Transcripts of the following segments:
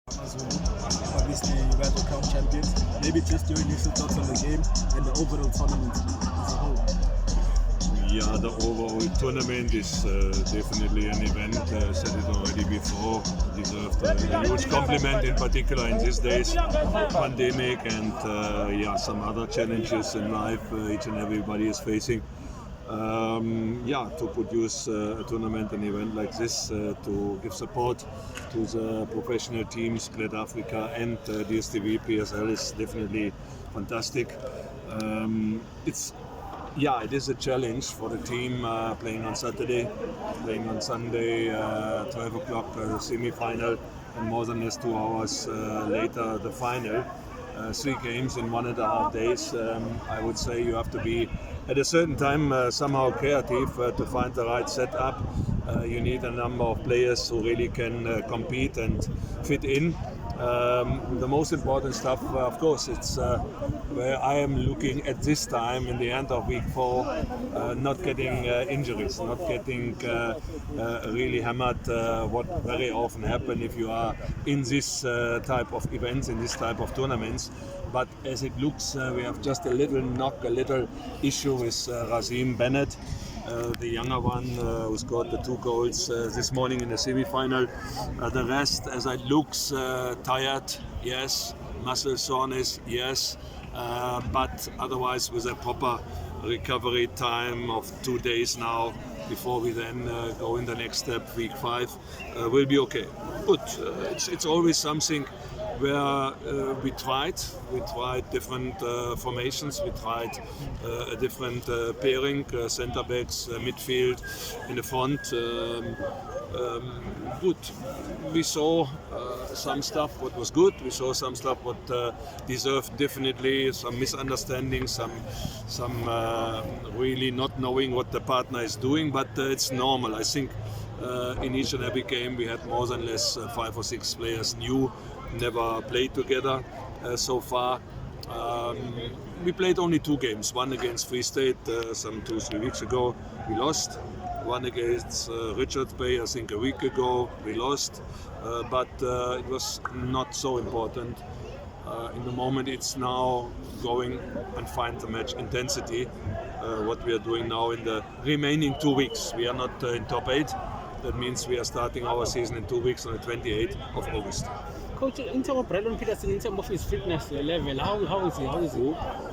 Obviously, you guys were crown champions. Maybe just your initial thoughts on the game and the overall tournament as a whole. Yeah, the overall tournament is definitely an event. Said it already before. Deserved a huge compliment, in particular in these days, pandemic and some other challenges in life each and everybody is facing. To produce a tournament, an event like this, to give support to the professional teams, Split Africa and DSTV PSL is definitely fantastic. It is a challenge for the team playing on Saturday, playing on Sunday, 12 o'clock the semi-final, and more than less 2 hours later the final. 3 games in 1.5 days. I would say you have to be at a certain time somehow creative to find the right setup. You need a number of players who really can compete and fit in. The most important stuff, of course, it's where I am looking at this time in the end of week 4, not getting injuries, not getting really hammered, what very often happen if you are in this type of events, in this type of tournaments. But as it looks, we have just a little knock, a little issue with Razim Bennett, the younger one who scored the 2 goals this morning in the semi-final. The rest, as it looks, tired, yes. Muscle soreness, yes. But otherwise, with a proper recovery time of 2 days now, before we then go in the next step, week 5, we'll be okay. Good. It's always something where we tried different formations, we tried a different pairing, centre backs, midfield, in the front. Good. We saw some stuff what was good. We saw some stuff what deserved definitely some misunderstandings, some really not knowing what the partner is doing. But it's normal. I think in each and every game we had more than less 5 or 6 players new, never played together so far. We played only 2 games. One against Free State some 2-3 weeks ago. We lost. One against Richards Bay, I think a week ago. We lost. But it was not so important. In the moment, it's now going and find the match intensity. What we are doing now in the remaining 2 weeks. We are not in top 8. That means we are starting our season in 2 weeks on the 28th of August. Coach, in terms of Brylon Peterson, in terms of his fitness level, how is he?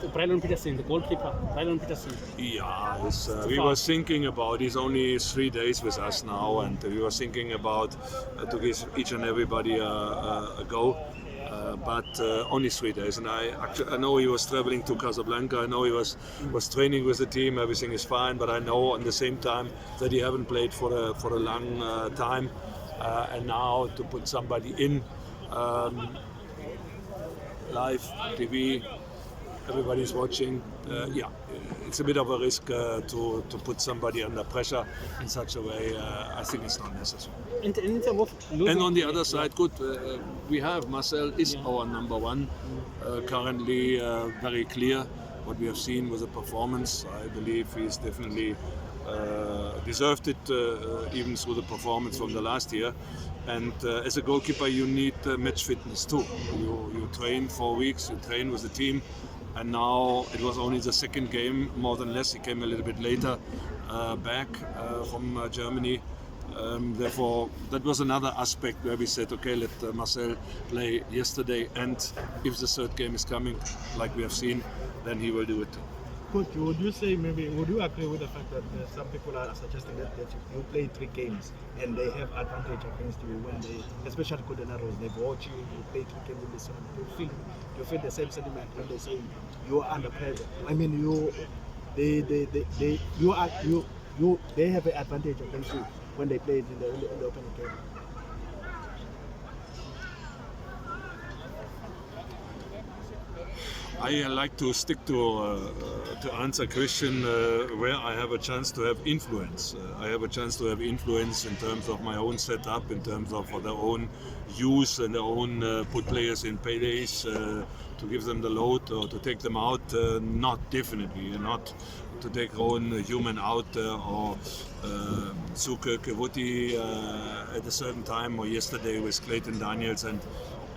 Brylon Peterson, the goalkeeper, Brylon Peterson. Yeah, we were thinking about, he's only 3 days with us now, and we were thinking about to give each and everybody a go. But only 3 days, and I know he was traveling to Casablanca. I know he was training with the team. Everything is fine, but I know at the same time that he haven't played for a long time, and now to put somebody in live TV, everybody's watching. It's a bit of a risk to put somebody under pressure in such a way. I think it's not necessary. And on the other side, good, we have Marcel is our number 1. Currently, very clear what we have seen with the performance. I believe he's definitely deserved it, even through the performance from the last year. And as a goalkeeper, you need match fitness too. You train 4 weeks, you train with the team. And now it was only the 2nd game, more than less. He came a little bit later back from Germany. Therefore, that was another aspect where we said, okay, let Marcel play yesterday, and if the 3rd game is coming, like we have seen, then he will do it. Coach, would you agree with the fact that some people are suggesting that you play 3 games and they have advantage against you when they, especially Coordinators, they watch you play 3 games in this one. You feel the same sentiment when they say you are under pressure. I mean, they have an advantage against you when they play in the opening game. I like to stick to answer question where I have a chance to have influence. I have a chance to have influence in terms of my own setup, in terms of their own use and their own put players in paydays, to give them the load or to take them out. Not definitely, not to take own human out or Suke Kewuti at a certain time, or yesterday with Clayton Daniels, and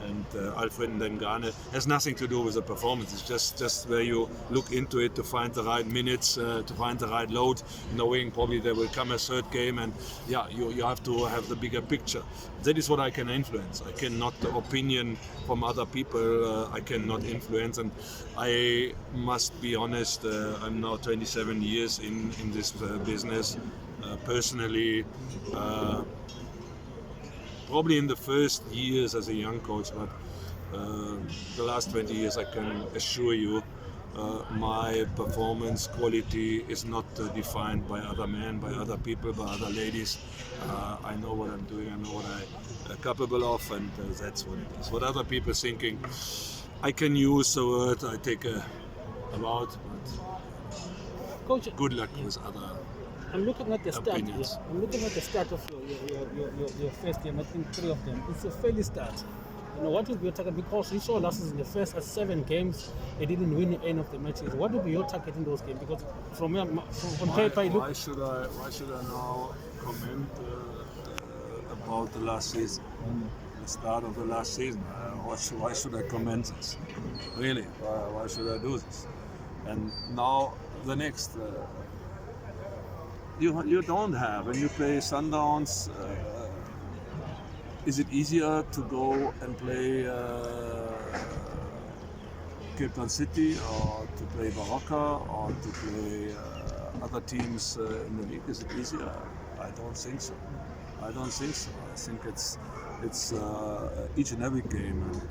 and Alfred Ndengane has nothing to do with the performance. It's just where you look into it to find the right minutes, to find the right load, knowing probably there will come a third game, and you have to have the bigger picture. That is what I can influence. I cannot opinion from other people. I cannot influence, and I must be honest. I'm now 27 years in this business. Personally, probably in the first years as a young coach, but the last 20 years, I can assure you, my performance quality is not defined by other men, by other people, by other ladies. I know what I'm doing, I know what I'm capable of, and that's what it is. What other people thinking, I can use the word I take about, but Coach, good luck with other. I'm looking at the start. Opinions. Yeah. I'm looking at the start of your first game. I think 3 of them. It's a fairly start. You know, what will be your target? Because you saw last season, the first 7 games, they didn't win any of the matches. What will be your target in those games? Because from paper, you look. Why should I now comment about the last season? The start of the last season. Why should I comment this? Really? Why should I do this? And now the next. You don't have when you play Sundowns. Is it easier to go and play Cape Town City, or to play Barocca, or to play other teams in the league? Is it easier? I don't think so. I think it's each and every game, and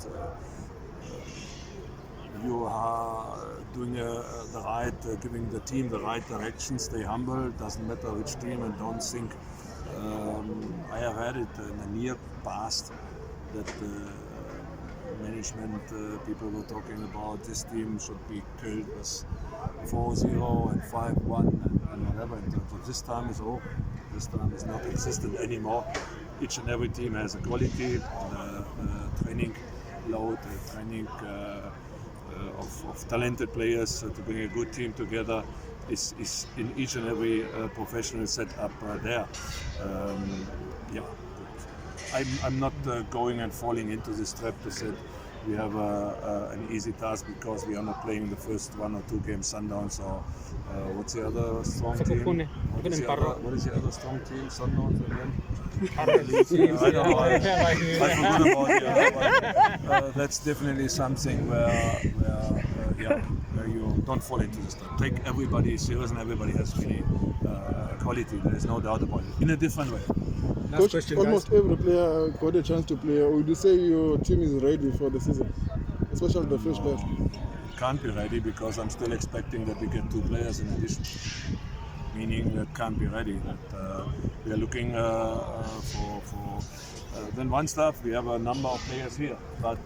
you are doing the right, giving the team the right direction. Stay humble. Doesn't matter which team, and don't think. I have had it in the near past that management people were talking about this team should be killed with 4-0 and 5-1 and whatever. But this time is over. This time is not existent anymore. Each and every team has a quality, training load, training of talented players to bring a good team together. Is in each and every professional setup there. I'm not going and falling into this trap to say we have an easy task because we are not playing the first 1 or 2 games Sundowns, or what's the other strong team? What is the other strong team? Sundowns again? I don't know. I forgot about the other one. That's definitely something where you don't fall into this trap. Take everybody serious, and everybody has really quality. There is no doubt about it. In a different way. Last Coach, question, almost guys. every player got a chance to play. Would you say your team is ready for the season, especially the fresh players? Can't be ready because I'm still expecting that we get 2 players in addition. Meaning that can't be ready. That we are looking for. Then one stuff, we have a number of players here, but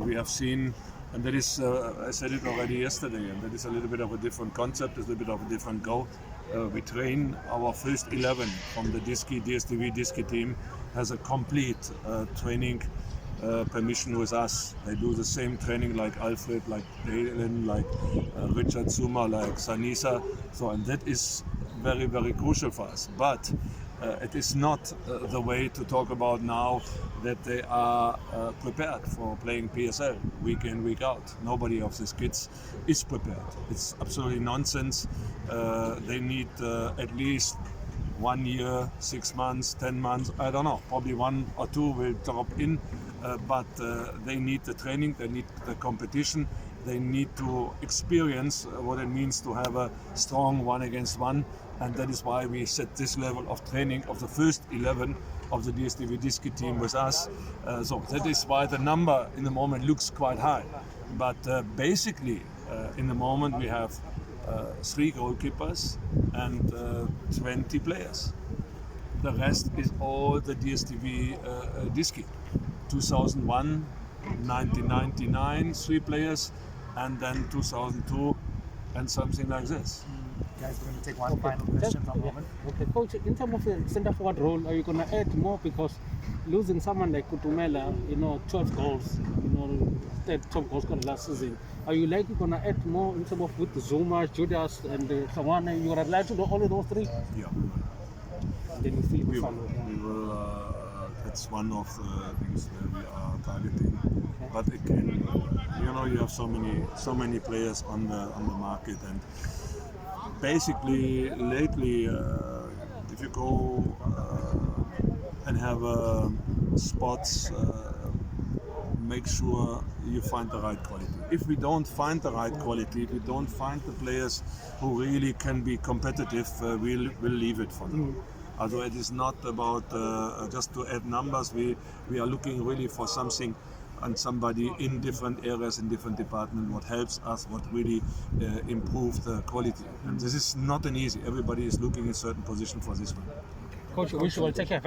we have seen, and that is, I said it already yesterday, and that is a little bit of a different concept, a little bit of a different goal. We train our first 11 from the DSTV Diski team has a complete training permission with us. They do the same training like Alfred, like Dalen, like Richard Zuma, like Sanisa. So, and that is very, very crucial for us. But it is not the way to talk about now that they are prepared for playing PSL week in, week out. Nobody of these kids is prepared. It's absolutely nonsense. They need at least 1 year, 6 months, 10 months, I don't know. Probably 1 or 2 will drop in, but they need the training, they need the competition, they need to experience what it means to have a strong 1-against-1, and that is why we set this level of training of the first 11 of the DSTV Diski team with us. So that is why the number in the moment looks quite high. But basically, in the moment we have 3 goalkeepers and 20 players. The rest is all the DSTV Diski. 2001, 1999, 3 players, and then 2002, and something like this. Guys, we're going to take one final question for a moment. Okay, Coach, in terms of the centre forward role, are you going to add more? Because losing someone like Kutumela, 12 goals, top goal scorer last season, are you likely going to add more in terms of with Zuma, Judas, and Sawane? You are allowed to do all of those 3? Yeah, Then you feel we will. That's one of the things where we are targeting. But again, you have so many players on the market, and basically lately, if you go and have spots, make sure you find the right quality. If we don't find the right quality, if we don't find the players who really can be competitive, we'll leave it for now. Although it is not about just to add numbers, we are looking really for something and somebody in different areas, in different departments, what helps us, what really improves the quality. And this is not an easy. Everybody is looking in certain position for this one. Coach, wish you will take care.